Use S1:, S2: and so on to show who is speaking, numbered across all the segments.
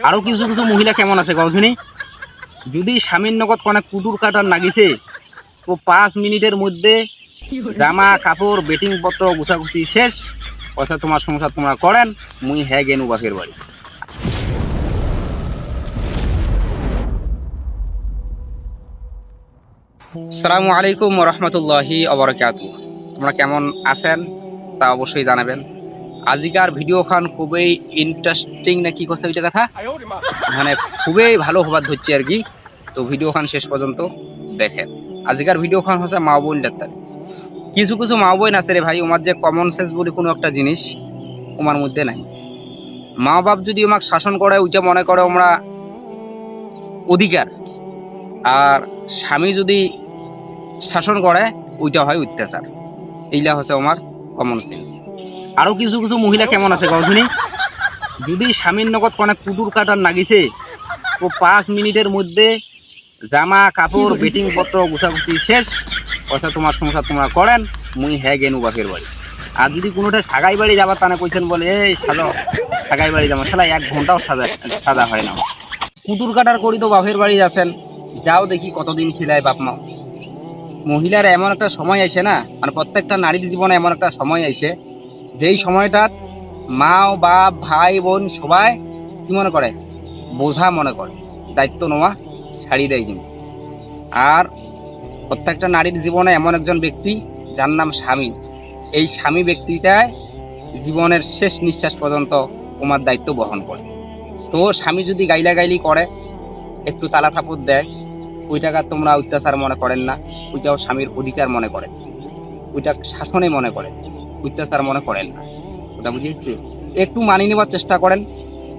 S1: আরো কিছু কিছু মহিলা কেমন আছে কওছনি, যদি স্বামীর নগদ কোনো কুটুর কাটার নাগিছে তো 5 মিনিটের মধ্যে জামা কাপড় বেটিং পত্র গুছাগুছি শেষ, পয়সা তোমার সংসার তোমরা করেন, মুই হ্যাঁ গেনু বাপের বাড়ি। আসসালামু আলাইকুম ওয়া রাহমাতুল্লাহি ওয়া বারাকাতুহু। তোমরা কেমন আছেন তা অবশ্যই জানাবেন। আজিকার ভিডিওখান খুবই ইন্টারেস্টিং না কি কথা ওইটা কথা, মানে খুবই ভালো হবার ধরছে আর কি। তো ভিডিওখান শেষ পর্যন্ত দেখেন। আজিকার ভিডিওখান হচ্ছে মা বোন ডাক্তার। কিছু কিছু মা বোন আছে রে ভাই, ওমার যে কমন সেন্স বলে কোনো একটা জিনিস ওমার মধ্যে নাই। মা বাপ যদি ওমাক শাসন করে ওইটা মনে করে আমরা অধিকার, আর স্বামী যদি শাসন করে ওইটা হয় অত্যাচার। এইটা হচ্ছে আমার কমন সেন্স। আরো কিছু কিছু মহিলা কেমন আছে কওছনি, যদি স্বামীর নগদ কোনো কুটুর কাটার নাগিছে তো 5 মিনিটের মধ্যে জামা কাপড় বেটিং পত্র গুছাগুছি শেষ, পয়সা তোমার সংসার তোমরা করেন, মুই হ্যাঁ গেনু বাপের বাড়ি। আর যদি কোনোটা সাগাই বাড়ি যাবার তানে কইছেন বলে এই সাজা সাগাই বাড়ি যাবো, শালা 1 ঘন্টাও সাজা হয় না। কুটুর কাটার করি তো বাপের বাড়ি যাচ্ছেন, যাও দেখি কতদিন খিলায় বাপ মা। মহিলার এমন একটা সময় আসে না, মানে প্রত্যেকটা নারীর জীবনে এমন একটা সময় আসে যেই সময়টা মা বাপ ভাই বোন সবাই কি মনে করে, বোঝা মনে করে, দায়িত্ব নেওয়া ছাড়ি দেয় কিন্তু। আর প্রত্যেকটা নারীর জীবনে এমন একজন ব্যক্তি যার নাম স্বামী, এই স্বামী ব্যক্তিটাই জীবনের শেষ নিঃশ্বাস পর্যন্ত তোমার দায়িত্ব বহন করে। তো স্বামী যদি গাইলাগাইলি করে, একটু তালা থাপড় দেয়, ওইটাকে তোমরা অত্যাচার মনে করেন না, ওইটাও স্বামীর অধিকার মনে করেন, ওইটা শাসনে মনে করেন, অত্যাচার মনে করেন না। ওটা বুঝিয়েছে, একটু মানিয়ে নেবার চেষ্টা করেন,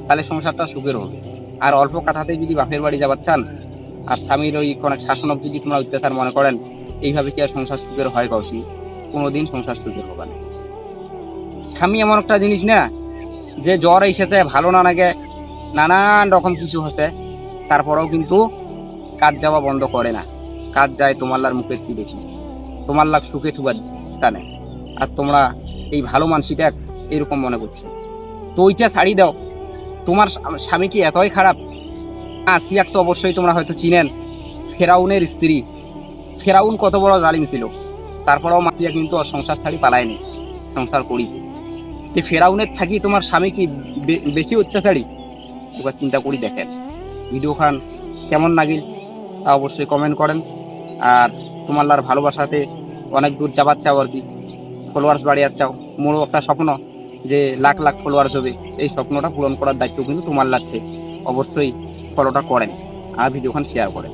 S1: তাহলে সংসারটা সুখের হবে। আর অল্প কথাতে যদি বাপের বাড়ি যাবার চান আর স্বামীর ওই কোনো শাসনক যদি তোমরা অত্যাচার মনে করেন, এইভাবে কি আর সংসার সুখের হয় কওছি? কোনোদিন সংসার সুখের হবে না। স্বামী এমন একটা জিনিস না যে জ্বর এসেছে ভালো না লাগে নানান রকম কিছু হচ্ছে, তারপরেও কিন্তু কাজ যাওয়া বন্ধ করে না। কাজ যায় তোমার লার মুখে কি দেখি, তোমার লাগ সুখে থুবার টানে, আর তোমরা এই ভালো মানসিটা এরকম মনে করছে। তো ওইটা ছাড়ি দাও। তোমার স্বামী কি এতই খারাপ? আসিয়াক তো অবশ্যই তোমরা হয়তো চিনেন, ফেরাউনের স্ত্রী। ফেরাউন কত বড় জালিম ছিল, তারপরেও মাসিয়া কিন্তু আর সংসার ছাড়ি পালায়নি, সংসার করেছে। তো ফেরাউনের থাকি তোমার স্বামী কি বেশি অত্যাচারী? এবার চিন্তা করি দেখেন। ভিডিওখান কেমন লাগিল তা অবশ্যই কমেন্ট করেন। আর তোমার লার ভালোবাসাতে অনেক দূর যাবার চাও আর কি, ফলোয়ার্স বাড়িয়ে চাও। মোরও একটা স্বপ্ন যে লাখ লাখ ফলোয়ার্স হবে, এই স্বপ্নটা পূরণ করার দায়িত্ব কিন্তু তোমার লাগছে। অবশ্যই ফলোটা করেন আর ভিডিওখান শেয়ার করেন।